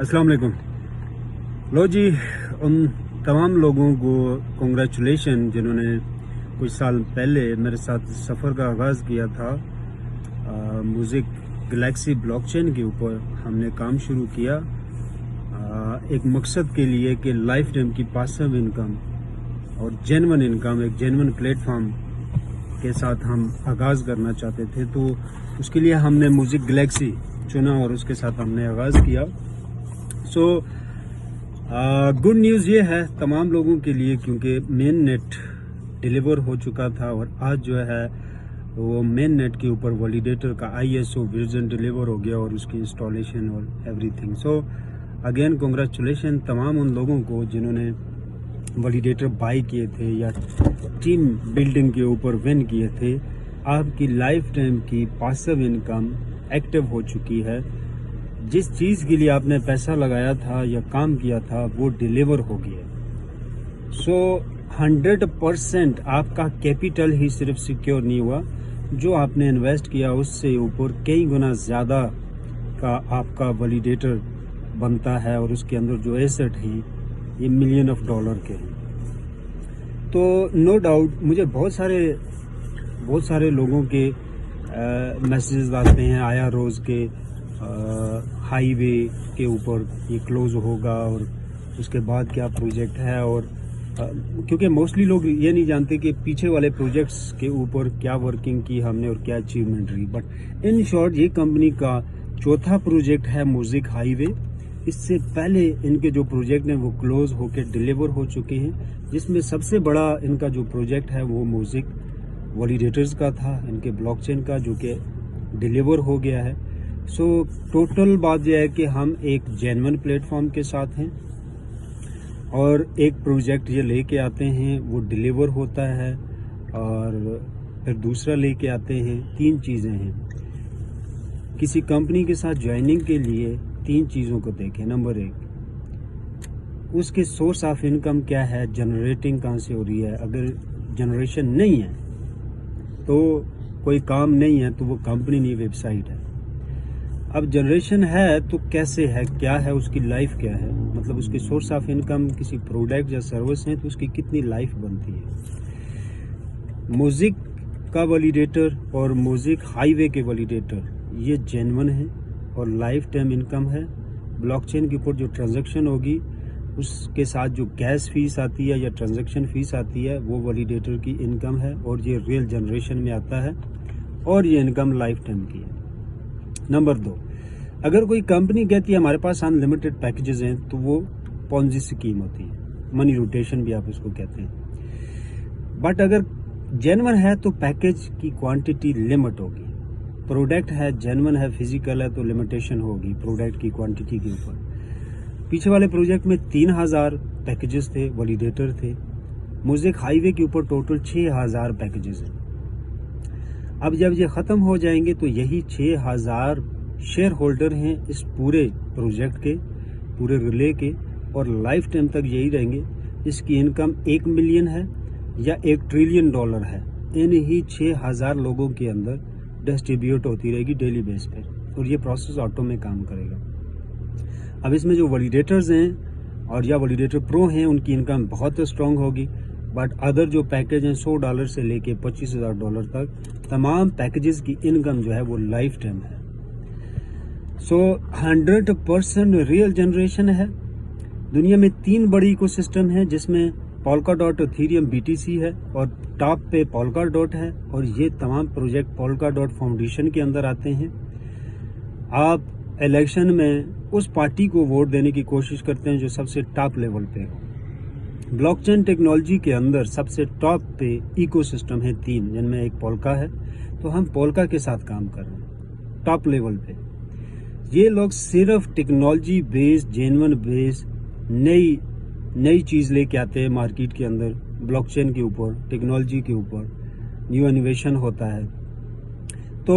अस्सलाम वालेकुम। लो जी, उन तमाम लोगों को कंग्रेचुलेशन जिन्होंने कुछ साल पहले मेरे साथ सफ़र का आगाज़ किया था। म्यूज़िक गैलेक्सी ब्लॉकचेन के ऊपर हमने काम शुरू किया एक मकसद के लिए कि लाइफ टाइम की पासिव इनकम और जेन्युइन इनकम, एक जेन्युइन प्लेटफॉर्म के साथ हम आगाज़ करना चाहते थे। तो उसके लिए हमने म्यूज़िक गैलेक्सी चुना और उसके साथ हमने आगाज़ किया। सो गुड न्यूज़ ये है तमाम लोगों के लिए, क्योंकि मेन नेट डिलीवर हो चुका था और आज जो है वो मेन नेट के ऊपर वैलिडेटर का ISO वर्जन डिलीवर हो गया और उसकी इंस्टॉलेशन और एवरीथिंग। सो अगेन कंग्रेचुलेशन तमाम उन लोगों को जिन्होंने वैलिडेटर बाई किए थे या टीम बिल्डिंग के ऊपर विन किए थे। आपकी लाइफ टाइम की पासिव इनकम एक्टिव हो चुकी है। जिस चीज़ के लिए आपने पैसा लगाया था या काम किया था वो डिलीवर हो गया। सो 100% आपका कैपिटल ही सिर्फ सिक्योर नहीं हुआ, जो आपने इन्वेस्ट किया उससे ऊपर कई गुना ज़्यादा का आपका वैलिडेटर बनता है और उसके अंदर जो एसेट है ये $मिलियन के हैं। तो नो डाउट मुझे बहुत सारे लोगों के मैसेजेस आते हैं आया रोज़ के हाईवे के ऊपर ये क्लोज होगा और उसके बाद क्या प्रोजेक्ट है। और क्योंकि मोस्टली लोग ये नहीं जानते कि पीछे वाले प्रोजेक्ट्स के ऊपर क्या वर्किंग की हमने और क्या अचीवमेंट रही। बट इन शॉर्ट ये कंपनी का चौथा प्रोजेक्ट है म्यूज़िक हाईवे। इससे पहले इनके जो प्रोजेक्ट हैं वो क्लोज होकर डिलीवर हो चुके हैं, जिसमें सबसे बड़ा इनका जो प्रोजेक्ट है वो म्यूज़िक वैलिडेटर्स का था, इनके ब्लॉकचेन का, जो कि डिलीवर हो गया है। सो टोटल बात यह है कि हम एक जेन्युइन प्लेटफॉर्म के साथ हैं और एक प्रोजेक्ट ये लेके आते हैं वो डिलीवर होता है और फिर दूसरा लेके आते हैं। 3 चीज़ें हैं। किसी कंपनी के साथ ज्वाइनिंग के लिए 3 चीज़ों को देखें। नंबर 1, उसके सोर्स ऑफ इनकम क्या है, जनरेटिंग कहाँ से हो रही है। अगर जनरेशन नहीं है तो कोई काम नहीं है, तो वो कंपनी नहीं, वेबसाइट है। अब जनरेशन है तो कैसे है, क्या है, उसकी लाइफ क्या है, मतलब उसके सोर्स ऑफ इनकम किसी प्रोडक्ट या सर्विस है तो उसकी कितनी लाइफ बनती है। म्यूज़िक का वैलिडेटर और म्यूज़िक हाईवे के वैलिडेटर ये जेन्युइन है और लाइफ टाइम इनकम है। ब्लॉकचेन के ऊपर जो ट्रांजैक्शन होगी उसके साथ जो गैस फीस आती है या ट्रांजैक्शन फीस आती है वो वैलिडेटर की इनकम है और ये रियल जनरेशन में आता है और ये इनकम लाइफ टाइम की है। नंबर 2, अगर कोई कंपनी कहती है हमारे पास अनलिमिटेड पैकेजेस हैं तो वो पॉन्जी स्कीम होती है, मनी रोटेशन भी आप इसको कहते हैं। बट अगर जेन्युइन है तो पैकेज की क्वांटिटी लिमिट होगी। प्रोडक्ट है जेन्युइन है, फिजिकल है, तो लिमिटेशन होगी प्रोडक्ट की क्वांटिटी के ऊपर। पीछे वाले प्रोजेक्ट में 3000 पैकेजेस थे, वैलिडेटर थे। म्यूज़िक हाईवे के ऊपर टोटल 6000 पैकेजेस हैं। अब जब ये ख़त्म हो जाएंगे तो यही 6000 शेयर होल्डर हैं इस पूरे प्रोजेक्ट के, पूरे रिले के, और लाइफ टाइम तक यही रहेंगे। इसकी इनकम 1 मिलियन है या $1 ट्रिलियन है, इन ही 6000 लोगों के अंदर डिस्ट्रीब्यूट होती रहेगी डेली बेस पे और ये प्रोसेस ऑटो में काम करेगा। अब इसमें जो वैलिडेटर्स हैं और या वैलिडेटर प्रो हैं उनकी इनकम बहुत स्ट्रांग होगी। बट अदर जो पैकेज हैं $100 से लेके $25,000 तक तमाम पैकेजेस की इनकम जो है वो लाइफ टाइम है। सो 100% रियल जनरेशन है। दुनिया में 3 बड़ी इकोसिस्टम है जिसमें पोल्काडॉट, इथेरियम, BTC है और टॉप पे पोल्काडॉट है और ये तमाम प्रोजेक्ट पोल्काडॉट फाउंडेशन के अंदर आते हैं। आप इलेक्शन में उस पार्टी को वोट देने की कोशिश करते हैं जो सबसे टॉप लेवल पे हो। ब्लॉकचेन टेक्नोलॉजी के अंदर सबसे टॉप पे इकोसिस्टम है 3, जिनमें एक पोल्का है। तो हम पोल्का के साथ काम कर रहे हैं टॉप लेवल पे। ये लोग सिर्फ टेक्नोलॉजी बेस्ड, जेन्युइन बेस्ड नई चीज़ लेके आते हैं मार्केट के अंदर। ब्लॉकचेन के ऊपर, टेक्नोलॉजी के ऊपर न्यू इनोवेशन होता है। तो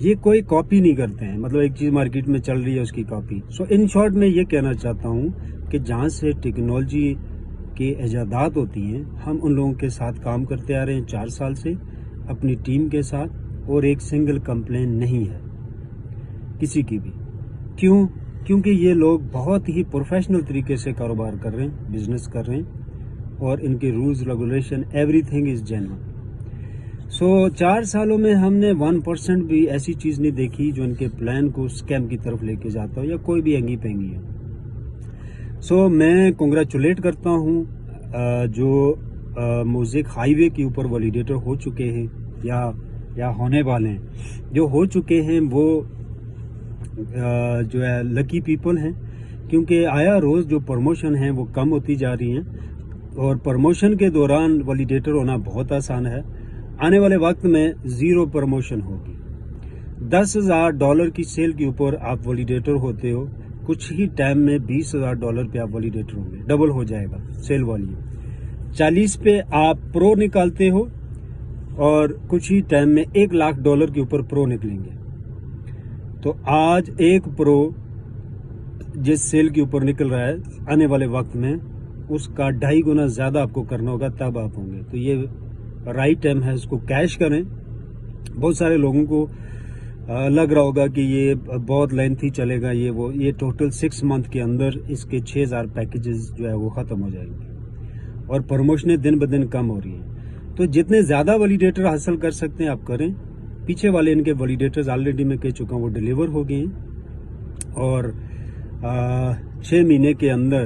ये कोई कॉपी नहीं करते हैं, मतलब एक चीज़ मार्केट में चल रही है उसकी कॉपी। सो इन शॉर्ट मैं ये कहना चाहता हूँ कि जहाँ से टेक्नोलॉजी के ईजादात होती हैं हम उन लोगों के साथ काम करते आ रहे हैं 4 साल से अपनी टीम के साथ, और एक सिंगल कंप्लेन नहीं है किसी की भी। क्यों? کیونکہ یہ لوگ بہت ہی پروفیشنل طریقے سے کاروبار کر رہے ہیں، بزنس کر رہے ہیں، اور ان کے rules regulation everything is genuine. So 4 سالوں میں ہم نے 1% بھی ایسی چیز نہیں دیکھی جو ان کے پلان کو اسکیم کی طرف لے کے جاتا ہو یا کوئی بھی انگی پینگی ہے. سو میں کنگریچولیٹ کرتا ہوں جو موزک ہائی وے کے اوپر ویلیڈیٹر ہو چکے ہیں یا ہونے والے ہیں. جو ہو چکے ہیں وہ جو ہے لکی پیپل ہیں، کیونکہ آیا روز جو پروموشن ہیں وہ کم ہوتی جا رہی ہیں، اور پروموشن کے دوران ویلیڈیٹر ہونا بہت آسان ہے. آنے والے وقت میں 0 پروموشن ہوگی. $10,000 کی سیل کے اوپر آپ ویلیڈیٹر ہوتے ہو، کچھ ہی ٹائم میں $20,000 پہ آپ ویلیڈیٹر ہوں گے، ڈبل ہو جائے گا سیل والی. 40 پہ آپ پرو نکالتے ہو، اور کچھ ہی ٹائم میں $1,00,000 کے اوپر پرو نکلیں گے. تو آج ایک پرو جس سیل کے اوپر نکل رہا ہے، آنے والے وقت میں اس کا 2.5 گنا زیادہ آپ کو کرنا ہوگا، تب آپ ہوں گے. تو یہ رائٹ ٹائم ہے، اس کو کیش کریں. بہت سارے لوگوں کو لگ رہا ہوگا کہ یہ بہت لینتھی چلے گا، یہ ٹوٹل 6 منتھ کے اندر اس کے 6,000 پیکیجز جو ہے وہ ختم ہو جائیں گے، اور پروموشنیں دن بدن کم ہو رہی ہیں. تو جتنے زیادہ ویلیڈیٹر حاصل کر سکتے ہیں آپ کریں. پیچھے والے ان کے ویلیڈیٹرز آلریڈی میں کہہ چکا ہوں وہ ڈیلیور ہو گئے ہیں، اور 6 مہینے کے اندر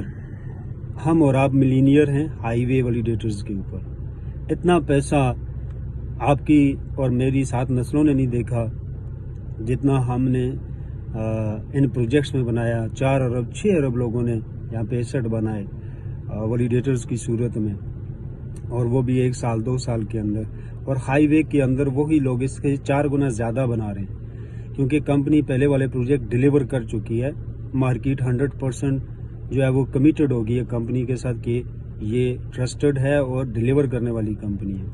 ہم اور آپ ملینئر ہیں ہائی وے ویلیڈیٹرز کے اوپر. اتنا پیسہ آپ کی اور میری 7 نسلوں نے نہیں دیکھا جتنا ہم نے ان پروجیکٹس میں بنایا. 4 ارب 6 ارب لوگوں نے یہاں پہ ایسٹ بنائے ویلیڈیٹرز کی صورت میں، اور وہ بھی 1 سال 2 سال کے اندر. اور ہائی وے کے اندر وہی لوگ اس کے 4 گنا زیادہ بنا رہے ہیں، کیونکہ کمپنی پہلے والے پروجیکٹ ڈیلیور کر چکی ہے. مارکیٹ 100% جو ہے وہ کمیٹڈ ہوگی ہے کمپنی کے ساتھ کہ یہ ٹرسٹڈ ہے اور ڈیلیور کرنے والی کمپنی ہے.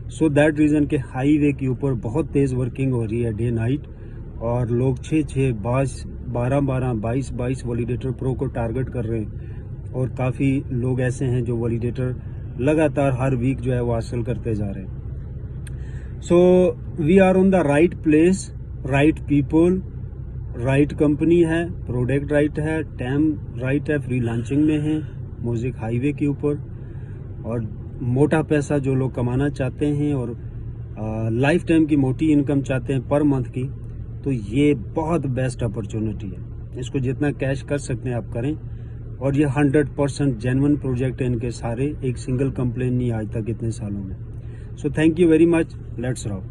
سو دیٹ ریزن کہ ہائی وے کے اوپر بہت تیز ورکنگ ہو رہی ہے ڈے نائٹ، اور لوگ 6 12 22 ویلیڈیٹر پرو کو ٹارگٹ کر رہے ہیں. اور کافی لوگ ایسے ہیں جو ویلیڈیٹر لگاتار ہر ویک جو ہے وہ حاصل کرتے جا رہے ہیں. So we are on the right place, right people, right company ہے، پروڈکٹ رائٹ ہے، ٹائم رائٹ ہے، فری لانچنگ میں ہیں موزک ہائی وے کے اوپر. اور موٹا پیسہ جو لوگ کمانا چاہتے ہیں اور لائف ٹائم کی موٹی انکم چاہتے ہیں پر منتھ کی، تو یہ بہت بیسٹ اپرچونٹی ہے. اس کو جتنا کیش کر سکتے ہیں آپ کریں. اور یہ 100% جینون پروجیکٹ ہیں ان کے سارے، ایک سنگل کمپلین نہیں آج تک اتنے سالوں میں. So thank you very much. Let's rock.